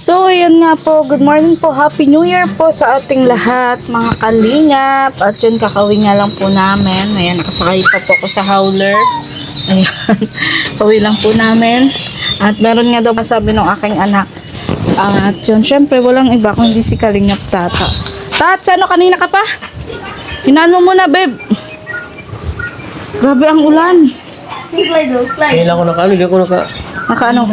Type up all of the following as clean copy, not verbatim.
So, ayan nga po. Good morning po. Happy New Year po sa ating lahat, mga kalingap. At yun, kakawin nga lang po namin. Ayan, nakasakay pa po ako sa howler. Ayan, kawi lang po namin. At meron nga daw masabi ng aking anak. At yun, syempre, walang iba kung hindi si Kalingap Tata. Tats, ano, kanina ka pa? Hinaan mo muna, babe. Grabe ang ulan. Kailangan ko hindi ko Nakaano?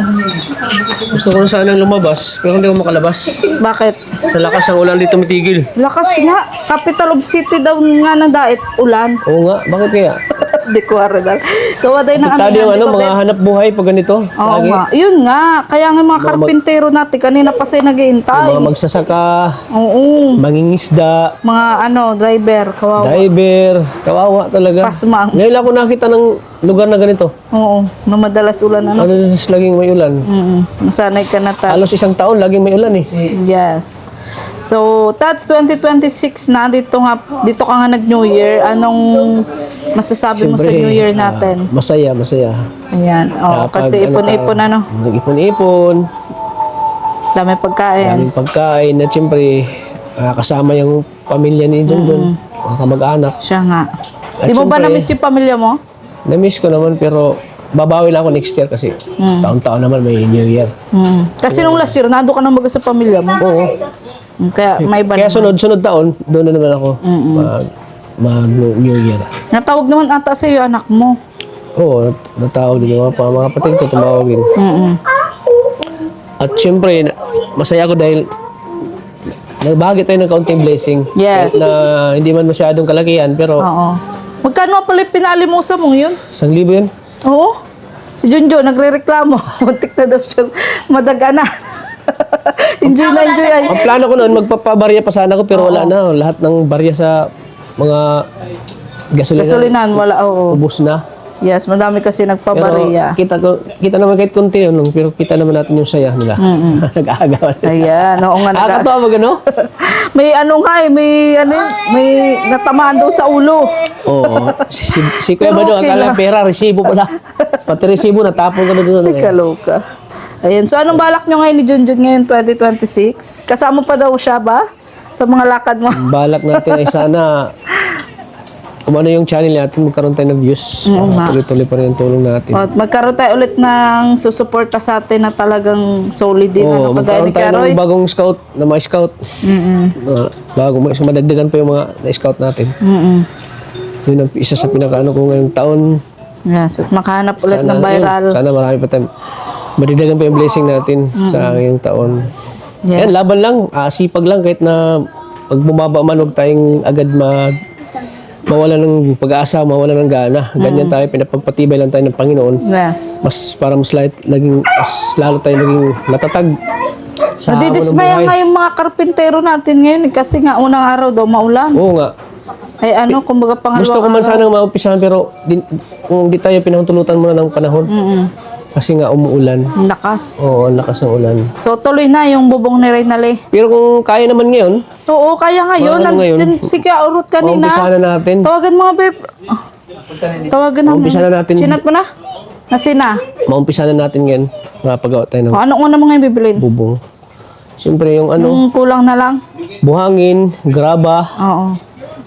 gusto ko na sanang lumabas, pero hindi ko makalabas. Bakit? Sa lakas ng ulan dito mitigil. Lakas nga. Capital of City daw nga ng dait. Ulan. Oo nga, bakit kaya? Di ko aral. Gawa tayo ng Tadi yung mga hanap buhay pag ganito. Oo nga. Yun nga. Kaya nga mga karpintero natin, kanina pa sa'yo naghihintay. Mga magsasaka, Oo. mangingisda, Mga driver. Kawawa. driver, kawawa talaga. Pasmang. Ngayon lang ako nakita ng lugar na ganito. Oo. Na madalas ulan ano. Ano laging may ulan. Masanay ka na tayo. Halos isang taon laging may ulan eh. Yes. So, Tats 2026 na dito ka nga nag-New Year. Anong masasabi mo sa Siyempre, New Year natin? Masaya. Ayan. Oh, Kapag, kasi ipon-ipon Nag-ipon-ipon, dami pagkain. daming pagkain, at siyempre kasama yung pamilya ni John, mga kamag-anak. Siya nga. At Di mo ba siyempre, na-miss yung pamilya mo? Na-miss ko naman pero babawi lang ako next year kasi taon-taon naman may New Year. Kasi nung last year, nado ka nang baga sa pamilya mo. Oo. Kaya may iba Kaya naman. sunod taon, doon na naman ako mag-New Year. Natawag naman ata sa'yo anak mo. Oo, natawag din yung mga kapatid ko, tumawag din. At syempre, masaya ako dahil nagbahagi tayo ng kaunting blessing. Yes. Kahit na hindi man masyadong kalakihan, pero Oo. Magkano pala yung pinalimusa mo yun? 1,000 yun. Oo. Si Junjo, nagre-reklamo. Muntik na daw siyang madagana. Enjoy na enjoy ay. Ang plano ko noon, magpapabarya pa sana ko, pero wala na. Lahat ng barya sa mga gasolina, Gasolinan, wala. Oo. ubos na. Yes, madami kasi Pero nagpabariya. kita naman kahit konti yun, pero kita naman natin yung saya nila. Nag-aagawan. Ayan, oo nga naga. Nakakatawa mag ano? May may natamaan daw sa ulo. Oo. Si Kuya Pero Bado, okay akala lang. pera, resibo pala. Pati resibo, natapon ka na doon. Ay, kaloka. Ayan, so anong balak nyo ngayon ni Junjun ngayon 2026? Kasama pa daw siya ba? Sa mga lakad mo? Balak natin ay sana umano yung channel natin, magkaroon tayo ng views. Tuloy-tuloy pa rin yung tulong natin. At magkaroon tayo ulit ng susuporta sa atin na talagang solid din. Oo, Kagaya magkaroon ni tayo Karoy. ng bagong scout, na mga scout. Bagong, madagdagan pa yung mga na-scout natin. Yun ang isa sa pinakaano ko ngayong taon. Yes, at makahanap ulit ng Sana, viral. sana marami pa tayo. Madagdagan pa yung blessing natin sa ngayong taon. Yes. Yan, laban lang, sipag lang kahit na pag bumaba man, huwag tayong agad mawala ng pag-asa, mawala ng gana. Ganyan tayo, pinapagpatibay lang tayo ng Panginoon. Yes. Mas lalo tayo naging matatag sa hamon ng Nadidismaya buhay. nga yung mga karpintero natin ngayon kasi nga unang araw daw maulan. Oo nga. Ay kumbaga pangalawang Gusto ko man araw. sanang maumpisahan pero kung di tayo pinahutulutan muna ng panahon. Kasi nga umuulan. Ang lakas. Oo, ang lakas ng ulan. So tuloy na yung bubong ni Reynale. Pero kung kaya naman ngayon, Oo, kaya ngayon. Ano ngayon? Sige, urot kanina. maumpisa na natin. Tawagan mga babe. Tawagan namin. Maumpisa na natin. Sinat mo na? Nasina? Maumpisa na natin ngayon. Mapagawa tayo ng O, anong una mo ngayon bibilin? bubong. Siyempre yung Yung kulang na lang? buhangin, graba, Oo.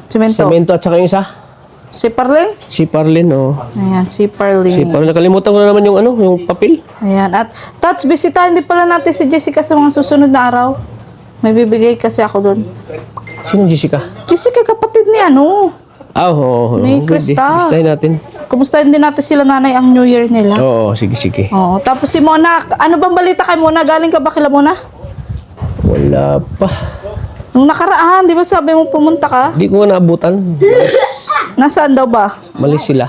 Semento. semento at saka yung isa. Si Parlin? Si Parlin, oh. Ayan, si Parlin. Si Parlin. Nakalimutan ko na naman yung yung papel. Ayan. At, Tats, bisitahin din pala natin si Jessica sa mga susunod na araw. May bibigay kasi ako doon. Sino Jessica? Jessica, kapatid ni Oo. Ni Pwede. Krista. Bisitahin natin. Kumustahin din natin sila nanay ang New Year nila. Oo, sige. Oo. Tapos si Mona, ano bang balita kay Mona? Galing ka ba kila Mona? Wala pa. Nung nakaraan, di ba sabi mo pumunta ka? Di ko nga naabutan. Nasaan daw ba? Malis sila.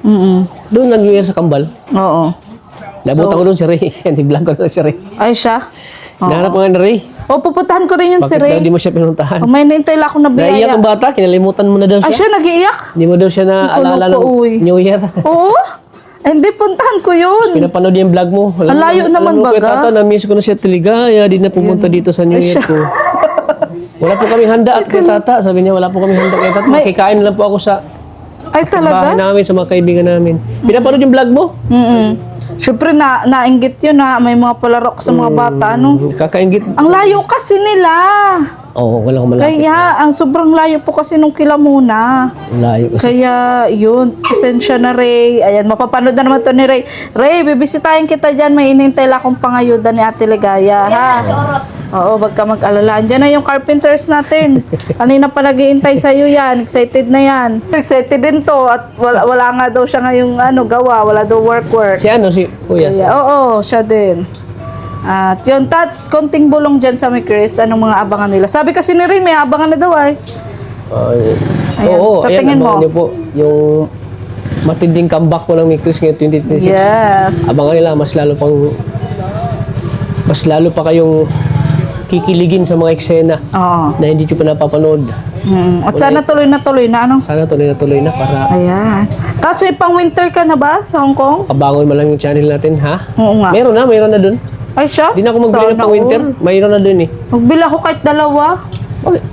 Mm. Doon nag-New Year sa Kambal. Oo. Naabutan ko doon si Ray. Ni-vlog ko doon si Ray. Ay siya? Hinahanap ko nga ni Ray. O, pupuntahan ko rin yun si Bakit daw Ray. di mo siya pinuntahan? May nintay lang ako na Naiyak biyaya. ang bata, kinalimutan mo na daw Ay, siya. siya nag-iiyak? Hindi mo daw siya naalala ng Uy. New Year. Oo. Ay, hindi, puntahan ko yun. Pinapanood yung vlog mo. Ang layo naman, alam mo, baga. Tata, na-miss ko na siya Tiligaya. Di na pumunta dito sa New Ay, Year siya. ko. Wala po kaming handa at kay Tata. Sabi niya, wala po kaming handa kay Tata. May- Makikain lang po ako sa Ay, bahay talaga? namin, sa mga kaibigan namin. Pinapanood yung vlog mo. Syempre nainggit yun na may mga palarok sa mga bata, ano. Kakaingit. Ang layo kasi nila. Oo, wala akong malapit. Kaya, ang sobrang layo po kasi nung Kilamuna. Layo kasi. Kaya, yun, pasensya na, Ray. Ayan, mapapanood na naman to ni Ray. Ray, bibisitahin kita dyan. May inintay lang akong pangayuda ni Ate Ligaya, ha? Oo, wag ka mag-alala. Andiyan na yung carpenters natin. Kanina pa nag-iintay sa'yo yan. Excited na yan. Excited din to. At wala nga daw siya ngayong gawa. Wala daw work. Si ano, si Kuya? Kaya, oo, siya din. At yun, Tats, konting bulong dyan sa may Chris. Anong mga abangan nila? Sabi kasi ni Rin, may abangan na daw ay. Ayan, Oo, sa ayan, tingin mo? abangan niyo po yung matinding comeback po ng Mikris ngayon 2026. Yes. Abangan nila, mas lalo pa kayong kikiligin sa mga eksena Oo. na hindi nyo pa napapanood. At sana tuloy na ano? Sana tuloy na para Ayan. Tats, may pang winter ka na ba sa Hong Kong? kabangon mo lang yung channel natin, ha? Oo nga. Meron na dun. Ay, siya? Hindi na ako magbili ng Sana pang winter. all. Mayroon na dun eh. Magbila ako kahit dalawa.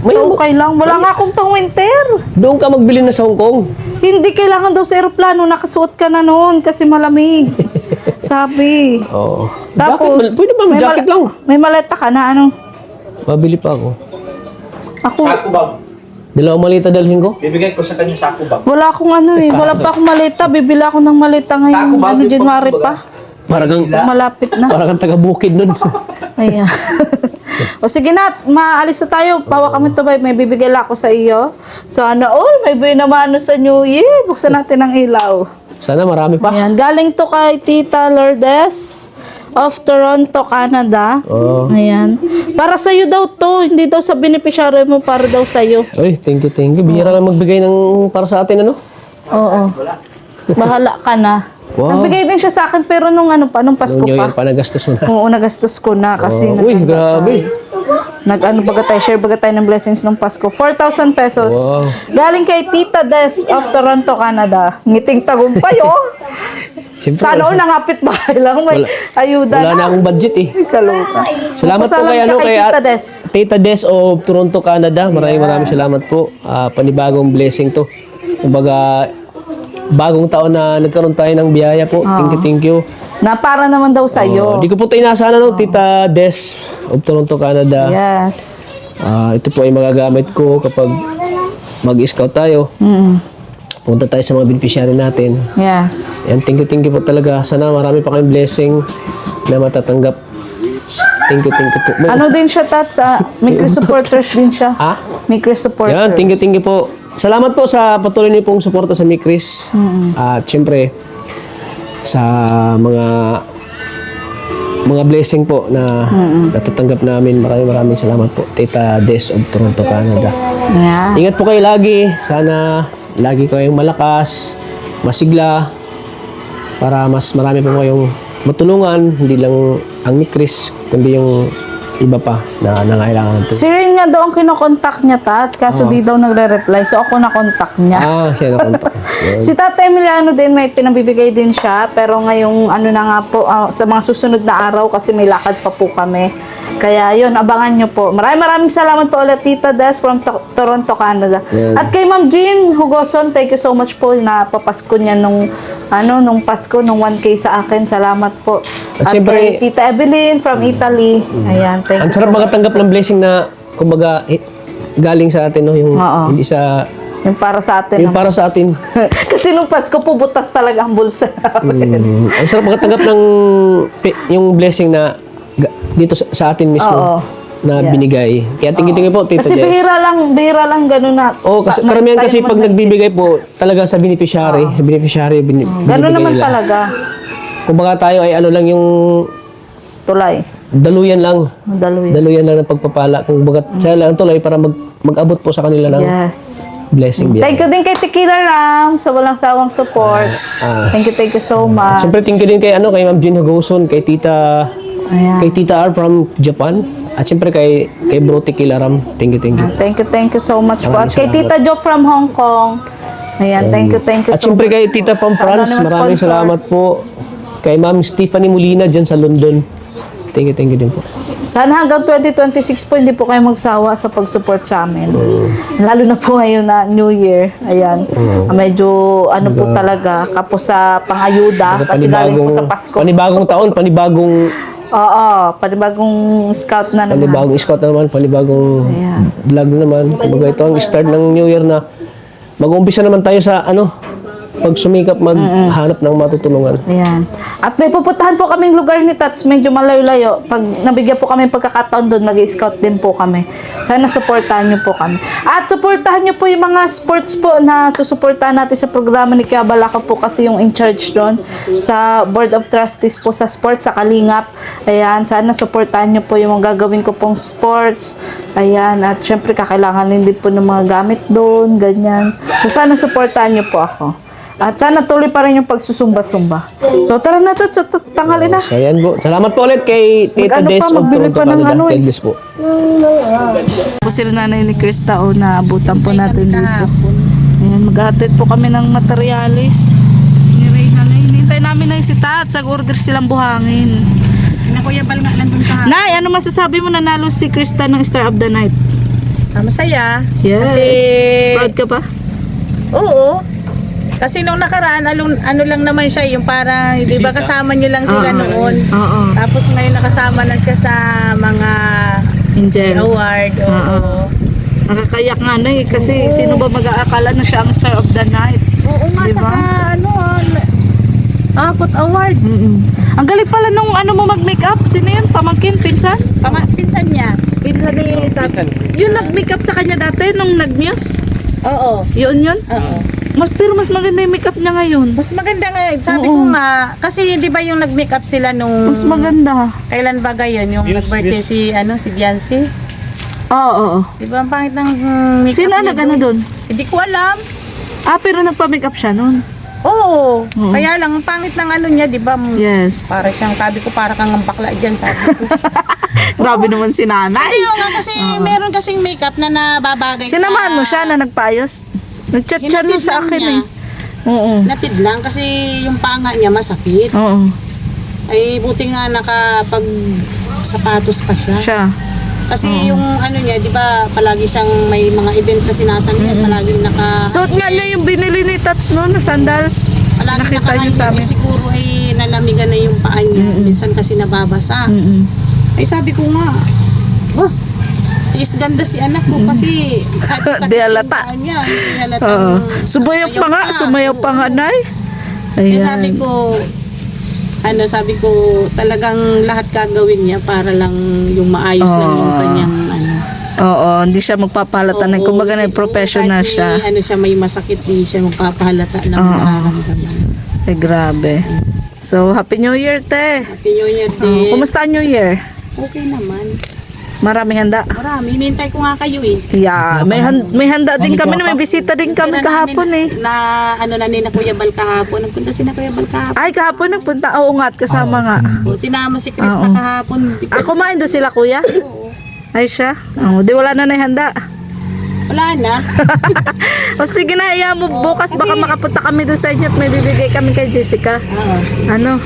May, So, okay lang. Wala nga akong pang winter. doon ka magbili na sa Hong Kong. Hindi kailangan daw sa aeroplano. Nakasuot ka na noon kasi malamig. Sabi. Oo. Tapos, Pwede ba may jacket lang? May maleta ka na, ano? Mabili pa ako. Ako, Sako bag. Dalawang malita dalhin ko. Bibigay ko sa kanya sako bag. wala akong wala pa akong maleta. Bibila ako ng maleta Sako ngayon, ba? Yung January pagbaga? pa. Malapit na. Parang kang taga-bukid nun. Ayan. O sige na, maalis na tayo. Pawa kami to, may bibigay lang ako sa iyo. Sana, may binamano sa New Year. Buksan natin ang ilaw. Sana marami pa. Ayan, galing to kay Tita Lourdes of Toronto, Canada. Oo. Ayan. Para sa iyo daw to, hindi daw sa beneficiary mo, para daw sa iyo. Uy, thank you. Bihira lang magbigay ng para sa atin, ano? Oo. Bahala ka na. Wow. Nagbigay din siya sa akin pero nung Pasko Nung New pa. Year pa, nagastos mo na. Oo, nagastos ko na kasi Uy, grabe. share baga tayo ng blessings ng Pasko. 4,000 pesos. Wow. Galing kay Tita Des of Toronto, Canada. Ngiting tagumpay, Siyempre, Sana all nangapit bahay lang. May ayuda wala na akong budget eh. Kaloka. Salamat po kay, kay Tita Des. Tita Des of Toronto, Canada. Maraming salamat po. Panibagong blessing to. Kumbaga, bagong taon na nagkaroon tayo ng biyaya po. Thank you. Na para naman daw sa iyo. Hindi ko po tayo inasahan, Tita Des of Toronto, Canada. Yes. Ito po ay magagamit ko kapag mag-scout tayo. Punta tayo sa mga beneficiary natin. Yes. Yan, thank you po talaga. Sana marami pa kayong blessing na matatanggap. Thank you po. Ano din siya, Tats? Micro supporters din siya. Ha? Micro supporters. Yan, thank you po. Salamat po sa patuloy niyo pong suporta sa Mikris. At syempre, sa mga blessing po na natatanggap namin. Maraming salamat po. Tita Des of Toronto, Canada. Yeah. Ingat po kayo lagi. Sana lagi kayong malakas, masigla, para mas marami po kayong matulungan. Hindi lang ang Mikris, kundi yung iba pa na nangailangan ito. Si Rin nga daw ang kinokontak niya, Tats, kaso di daw nagre-reply. So ako na-contact niya. Siya na kontak. Si Tata Emiliano din, may pinabibigay din siya. Pero ngayong na nga po, sa mga susunod na araw, kasi may lakad pa po kami. Kaya yun, abangan nyo po. Maraming salamat po ulit, Tita Des from Toronto, Canada. Yan. At kay Ma'am Jean Hugoson, thank you so much po na papasko niya nung Pasko, nung 1K sa akin. Salamat po. At At syempre- kay Tita Evelyn from Italy. Ayan, thank Ang you. sarap makatanggap ng blessing na, kumbaga, galing sa atin, yung Oo. hindi sa, Yung para sa atin. yung para sa atin. Kasi nung Pasko po, butas talaga ang bulsa namin. Ang sarap makatanggap ng yung blessing na dito sa atin mismo. Oo. Na Yes. binigay. Kaya tingin po, Tita Kasi Des. bihira lang ganun na. Oo, kasi karamihan kasi pag nagbibigay po, talaga sa beneficiary. Beneficiary, Ganun binibigay naman nila. talaga. Kumbaga tayo ay ano lang yung Tulay. daluyan lang. Daluyan. Daluyan lang ng pagpapala. Kung baga siya lang tulay para mag-abot po sa kanila ng Yes. blessing. Thank you din kay Tequila Ram sa walang sawang support. Thank you so much. Siyempre, thank you din kay Ma'am Jean Hugoson, kay Tita Ayan. R from Japan. At siyempre kay Bro Tequila Ram. Thank you. Thank you so much po. At kay Maraming Tita Jo from Hong Kong. Ayan, thank you At so siyempre much. kay Tita from Sa France, anonymous maraming sponsor. salamat po. Kay Ma'am Stephanie Molina dyan sa London. Thank you din po. Sana hanggang 2026 po hindi po kayo magsawa sa pag-support sa amin. Lalo na po ngayon na New Year. Ayan. Medyo ano po talaga, kapos sa pangayuda kasi galing po sa Pasko. Panibagong taon, panibagong panibagong scout na naman. panibagong scout na naman, panibagong Ayan. vlog na naman. Kumbaga ito ang start ng New Year na mag-uumpisa naman tayo sa pag sumikap maghanap ng matutulungan. Ayan. At may pupuntahan po kaming lugar ni Tats, medyo malayo-layo. Pag nabigyan po kami pagkakataon doon, mag-scout din po kami. Sana supportahan niyo po kami. At supportahan niyo po yung mga sports po na susuportahan natin sa programa ni Kuya Balaka po kasi yung in charge doon sa Board of Trustees po sa sports, sa Kalingap. Ayan, sana supportahan niyo po yung mga gagawin ko pong sports. Ayan, at syempre kakailangan din po ng mga gamit doon, ganyan. So sana supportahan niyo po ako. At sana tuloy pa rin yung pagsusumba-sumba. So tara na Tats, sa tanghali na. So ayan po. Salamat po ulit kay Tita Mag-ano Des pa, of magbili Toronto, pa ng Canada. ano eh. God bless po. Po sila nanay ni Krista o naabutan po natin dito. Ayan, maghahatid po kami ng materialis. Ni Reyna na hinihintay namin na si Tats. Nag-order silang buhangin. Na Kuya Bal nga nandun ka. Nay, ano masasabi mo nanalo si Krista ng Star of the Night? Masaya. Yes. Kasi, Proud ka pa? oo. Kasi nung nakaraan, ano lang naman siya, yung parang, di ba kasama nyo lang sila noon. Oo. Tapos ngayon nakasama na siya sa mga Angel. award. Oo. Nakakayak nga na kasi sino ba mag-aakala na siya ang Star of the Night? Oo nga, Di ba? saka, Apot Award. Ang galing pala nung mo mag-makeup. Sino yun? Pamangkin? Pinsan? Pinsan niya. Pinsan ni Tats. Yung nag-makeup sa kanya dati nung nag-muse? Oo. Yun? Oo. Pero mas maganda yung makeup niya ngayon. Mas maganda nga, sabi ko nga, kasi di ba yung nag-makeup sila nung, Mas maganda. kailan ba gayon, yung nag-birthday si Beyonce? Oo. Di ba ang pangit ng makeup Sino niya nag-ano doon? Hindi ko alam. Pero nagpa-makeup siya noon. Oo. Kaya lang, ang pangit ng ano niya, di ba? Yes. Para siyang, sabi ko, para kang ang bakla dyan, sabi ko. Grabe naman si nanay. Ayaw nga kasi, meron kasing makeup na nababagay Sinamahan mo siya na nagpaayos? Nag-chat siya Hinatid nun sa lang akin niya. Oo. Natid lang kasi yung panga niya masakit. Oo. Ay, buti nga nakapag sapatos pa siya. Siya. Kasi yung ano niya, di ba, palagi siyang may mga event na sinasabi, palaging Suot nga niya yung binili ni Tats noon na sandals. palagi Nakita niyo sa amin. siguro ay nalamigan na yung paa niya. Minsan kasi nababasa. Ay sabi ko nga, tiis ganda si anak mo kasi kahit sakit Di yung halata. paa niya. Di halata. Oo. Sumayaw pa nga. Sumayaw pa nga, Nay. Kaya Ayan. sabi ko, talagang lahat gagawin niya para lang yung maayos lang yung kanyang Oo, hindi siya magpapalata ng kumbaga na professional kahit siya. may, siya may masakit, hindi siya magpapahalata ng nararamdaman. Grabe. So, Happy New Year, te. Happy New Year din. Kumusta ang New Year? Okay naman. Maraming handa. Marami. Hinintay ko nga kayo eh. Yeah, may handa din kami na may bisita din kami kahapon eh. Na ni na Kuya Bal kahapon. Nagpunta si na Kuya Bal kahapon. Ay, kahapon nagpunta. Oo nga, at kasama nga. O, sinama si Krista Oo. kahapon. Kumain doon sila, kuya? Ay, siya. Di wala na handa. Wala na. O sige na, hayaan mo bukas baka makapunta kami doon sa inyo at may bibigay kami kay Jessica. Oo. Ano?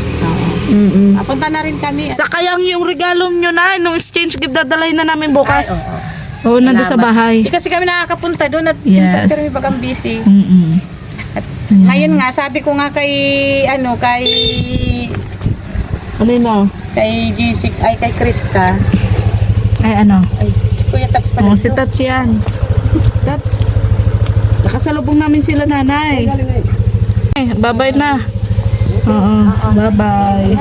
Punta na rin kami. Sa kayang yung regalo nyo na, nung exchange gift dadalhin na namin bukas. Oo, nandun sa bahay. Di kasi kami nakakapunta doon at Yes. siyempre kami bagang busy. Mm-mm. At ngayon nga, sabi ko nga kay Ano yun? kay Krista. Ay, ano? Ay, si Kuya Tats pala. Oh, si Tats yan. Tats. Nakasalubong namin sila, nanay. Bye-bye na. Oo, bye-bye.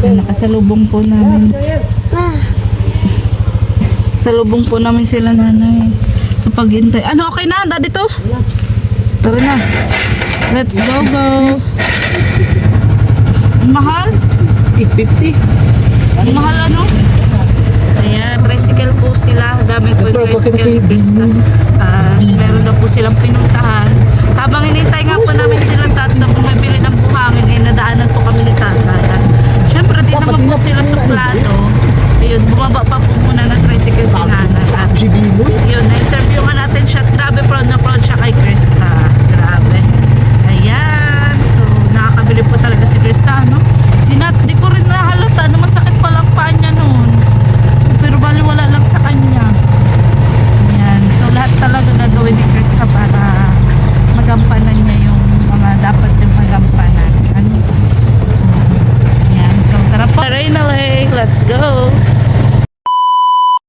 Nakasalubong po namin. Salubong po namin sila, nanay. Sa paghintay. Ano, okay na? Handa dito? Tara na. Let's go. Ang mahal? 850. Ang mahal ano? Ayan, tricycle po sila. Gamit po yung tricycle ni Krista. Meron daw po silang pinuntahan. Habang inintay nga po namin silang Tats na bumibili ng buhangin, nadaanan po kami ni Tatay. Siyempre, di naman po sila sa plano. Ayun, bumaba pa po muna ng tricycle si Nana. At yun, na-interview nga natin siya. Grabe, proud na proud siya kay Krista. Grabe. Ayan. So, nakakabili po talaga si Krista, no? bata na masakit pa lang paa niya noon. Pero baliwala lang sa kanya. Ayan. So lahat talaga gagawin ni Krista para magampanan niya yung mga dapat yung magampanan. Ano? Ayan. So tara po. Reina Lake, let's go.